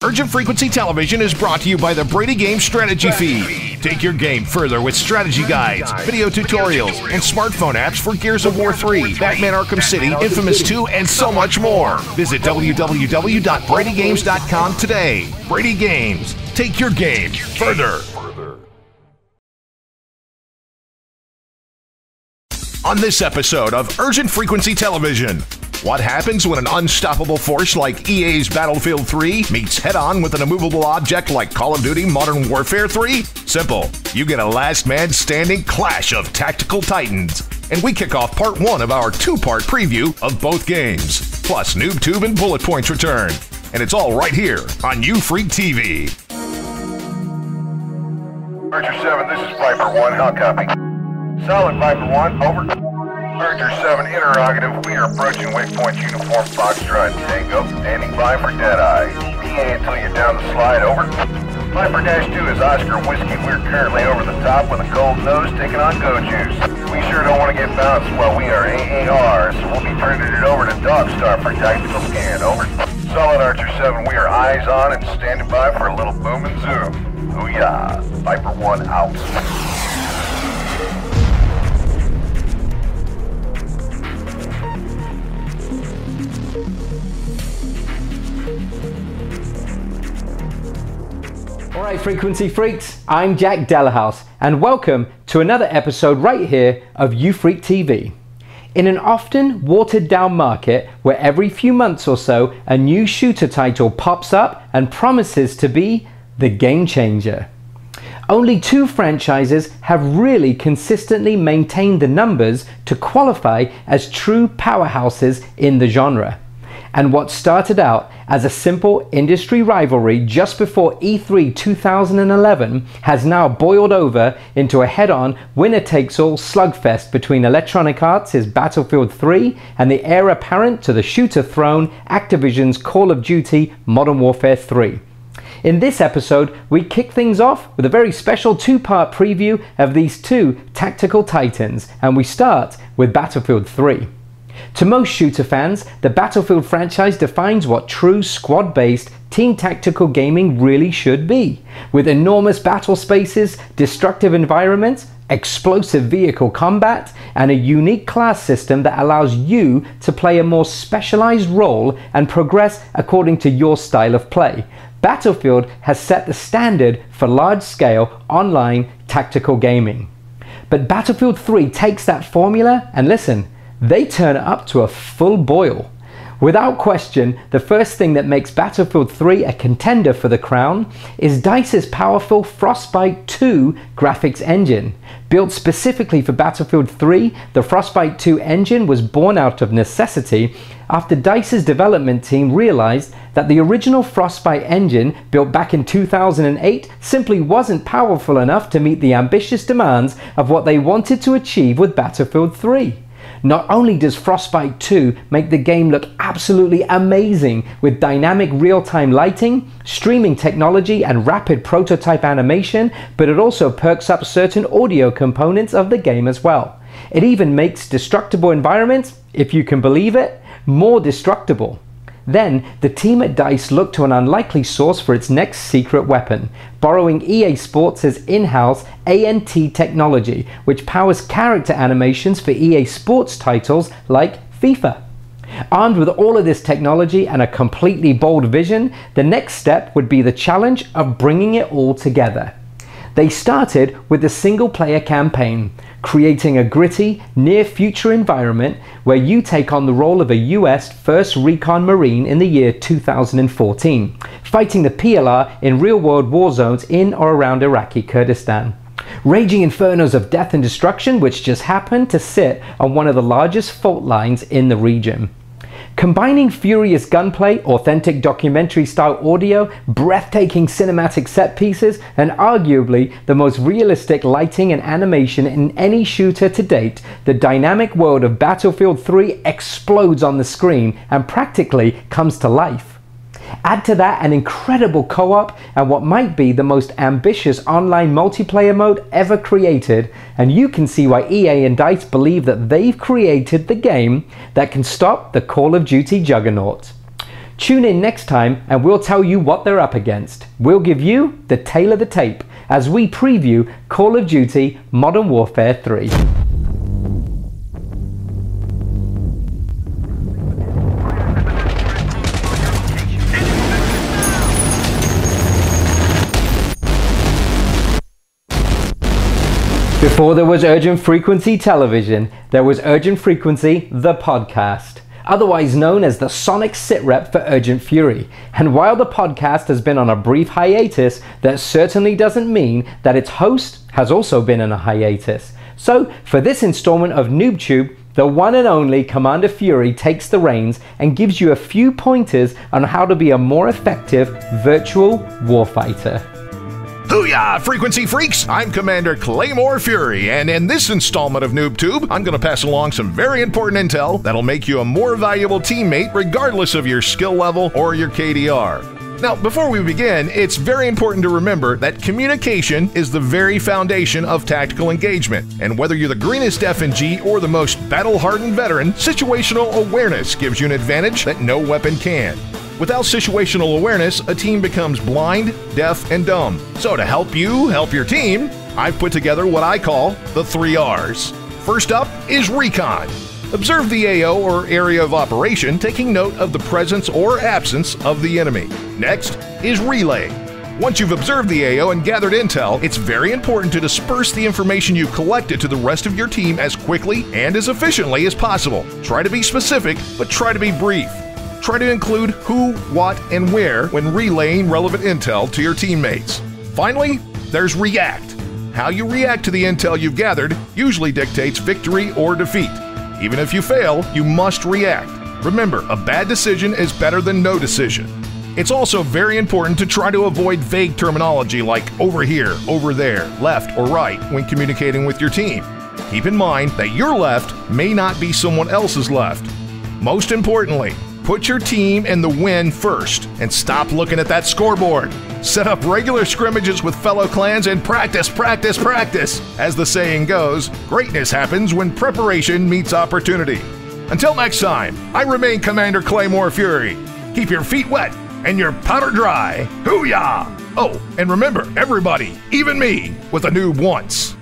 Urgent Frequency Television is brought to you by the Brady Game Strategy Feed. Take your game further with strategy guides, video tutorials, and smartphone apps for Gears of War 3, Batman Arkham City, Infamous 2, and so much more. Visit www.bradygames.com today. Brady Games. Take your game further. On this episode of Urgent Frequency Television, what happens when an unstoppable force like EA's Battlefield 3 meets head-on with an immovable object like Call of Duty Modern Warfare 3? Simple. You get a last man standing clash of tactical titans. And we kick off part 1 of our 2-part preview of both games. Plus, NewbTube and Bullet Points return. And it's all right here on YouFreak TV. Archer 7, this is Viper 1. How copy? Solid, Viper 1. Over. Archer 7, interrogative. We are approaching waypoint uniform Foxtrot Tango. Standing by for Deadeye. ETA until you're down the slide. Over. Viper-2 is Oscar Whiskey. We're currently over the top with a cold nose taking on Go Juice. We sure don't want to get bounced while we are AAR, so we'll be turning it over to Dogstar for tactical scan. Over. Solid, Archer 7. We are eyes on and standing by for a little boom and zoom. Booyah. Viper 1 out. Alright, Frequency Freaks, I'm Jack Delahouse, and welcome to another episode right here of YouFreak TV. In an often watered down market where every few months or so a new shooter title pops up and promises to be the game changer. Only 2 franchises have really consistently maintained the numbers to qualify as true powerhouses in the genre. And what started out as a simple industry rivalry just before E3 2011 has now boiled over into a head-on winner-takes-all slugfest between Electronic Arts' Battlefield 3 and the heir apparent to the shooter throne, Activision's Call of Duty Modern Warfare 3. In this episode, we kick things off with a very special 2-part preview of these 2 tactical titans, and we start with Battlefield 3. To most shooter fans, the Battlefield franchise defines what true squad-based team tactical gaming really should be, with enormous battle spaces, destructive environments, explosive vehicle combat, and a unique class system that allows you to play a more specialized role and progress according to your style of play. Battlefield has set the standard for large-scale online tactical gaming. But Battlefield 3 takes that formula and listen, they turn it up to a full boil. Without question, the first thing that makes Battlefield 3 a contender for the crown is DICE's powerful Frostbite 2 graphics engine. Built specifically for Battlefield 3, the Frostbite 2 engine was born out of necessity after DICE's development team realized that the original Frostbite engine, built back in 2008, simply wasn't powerful enough to meet the ambitious demands of what they wanted to achieve with Battlefield 3. Not only does Frostbite 2 make the game look absolutely amazing with dynamic real-time lighting, streaming technology, and rapid prototype animation, but it also perks up certain audio components of the game as well. It even makes destructible environments, if you can believe it, more destructible. Then, the team at DICE looked to an unlikely source for its next secret weapon, borrowing EA Sports' in-house ANT technology, which powers character animations for EA Sports titles like FIFA. Armed with all of this technology and a completely bold vision, the next step would be the challenge of bringing it all together. They started with the single-player campaign, creating a gritty, near-future environment where you take on the role of a US 1st Recon Marine in the year 2014, fighting the PLR in real-world war zones in or around Iraqi Kurdistan. Raging infernos of death and destruction which just happened to sit on one of the largest fault lines in the region. Combining furious gunplay, authentic documentary-style audio, breathtaking cinematic set pieces, and arguably the most realistic lighting and animation in any shooter to date, the dynamic world of Battlefield 3 explodes on the screen and practically comes to life. Add to that an incredible co-op and what might be the most ambitious online multiplayer mode ever created, and you can see why EA and DICE believe that they've created the game that can stop the Call of Duty juggernaut. Tune in next time and we'll tell you what they're up against. We'll give you the tale of the tape as we preview Call of Duty Modern Warfare 3. Before there was Urgent Frequency Television, there was Urgent Frequency, the podcast, otherwise known as the Sonic sitrep for Urgent Fury. And while the podcast has been on a brief hiatus, that certainly doesn't mean that its host has also been on a hiatus. So, for this installment of NewbTube, the one and only Commander Fury takes the reins and gives you a few pointers on how to be a more effective virtual warfighter. Booyah, Frequency Freaks! I'm Commander Claymore Fury, and in this installment of NewbTube, I'm going to pass along some very important intel that'll make you a more valuable teammate regardless of your skill level or your KDR. Now, before we begin, it's very important to remember that communication is the very foundation of tactical engagement, and whether you're the greenest F&G or the most battle-hardened veteran, situational awareness gives you an advantage that no weapon can. Without situational awareness, a team becomes blind, deaf, and dumb. So to help you help your team, I've put together what I call the 3 R's. First up is recon. Observe the AO or area of operation, taking note of the presence or absence of the enemy. Next is relay. Once you've observed the AO and gathered intel, it's very important to disperse the information you've collected to the rest of your team as quickly and as efficiently as possible. Try to be specific, but try to be brief. Try to include who, what, and where when relaying relevant intel to your teammates. Finally, there's react. How you react to the intel you've gathered usually dictates victory or defeat. Even if you fail, you must react. Remember, a bad decision is better than no decision. It's also very important to try to avoid vague terminology like over here, over there, left, or right when communicating with your team. Keep in mind that your left may not be someone else's left. Most importantly, put your team and the win first and stop looking at that scoreboard. Set up regular scrimmages with fellow clans and practice, practice, practice. As the saying goes, greatness happens when preparation meets opportunity. Until next time, I remain Commander Claymore Fury. Keep your feet wet and your powder dry. Hoo-yah! Oh, and remember, everybody, even me, with a noob once.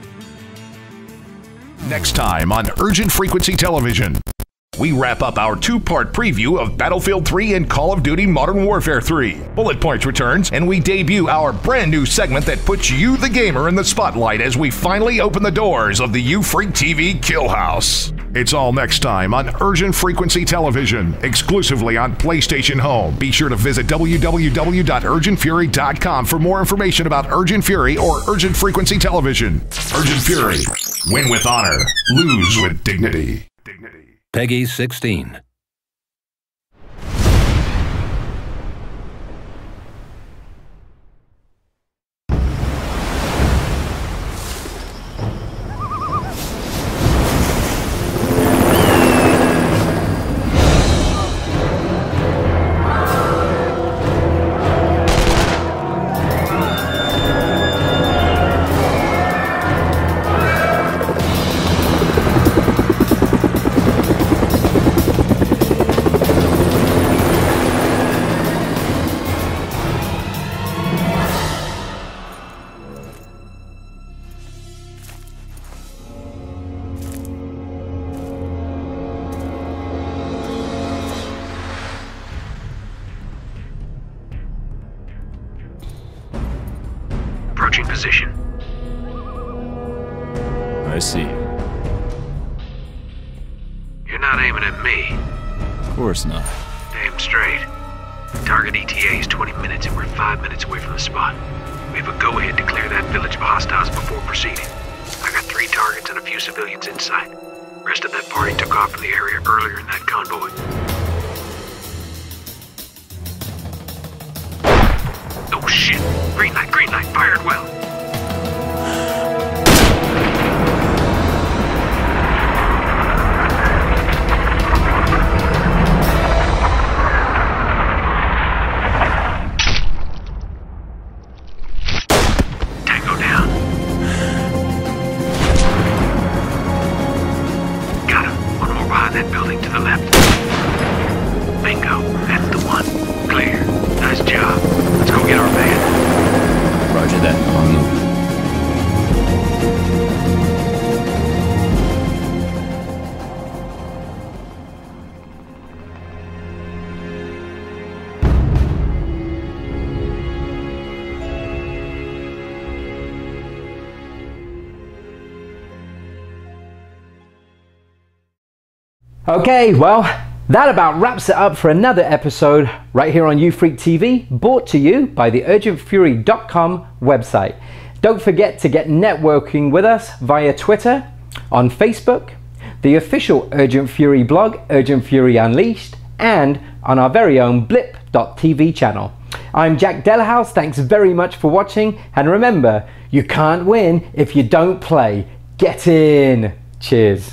Next time on Urgent Frequency Television, we wrap up our 2-part preview of Battlefield 3 and Call of Duty Modern Warfare 3. Bullet Points returns, and we debut our brand new segment that puts you, the gamer, in the spotlight as we finally open the doors of the UFreak TV Kill House. It's all next time on Urgent Frequency Television, exclusively on PlayStation Home. Be sure to visit www.urgentfury.com for more information about Urgent Fury or Urgent Frequency Television. Urgent Fury. Win with honor. Lose with dignity. Peggy 16. Approaching position. I see. You're not aiming at me. Of course not. Damn straight. Target ETA is 20 minutes and we're 5 minutes away from the spot. We have a go-ahead to clear that village of hostiles before proceeding. I got 3 targets and a few civilians in sight. Rest of that party took off from the area earlier in that convoy. Oh shit! Green light, fired well. Tango down. Got him. One more behind that building to the left. Bingo, that's the one. Okay, well, that about wraps it up for another episode right here on YouFreak TV, brought to you by the UrgentFury.com website. Don't forget to get networking with us via Twitter, on Facebook, the official Urgent Fury blog, Urgent Fury Unleashed, and on our very own blip.tv channel. I'm Jack Delahouse, thanks very much for watching, and remember, you can't win if you don't play. Get in! Cheers!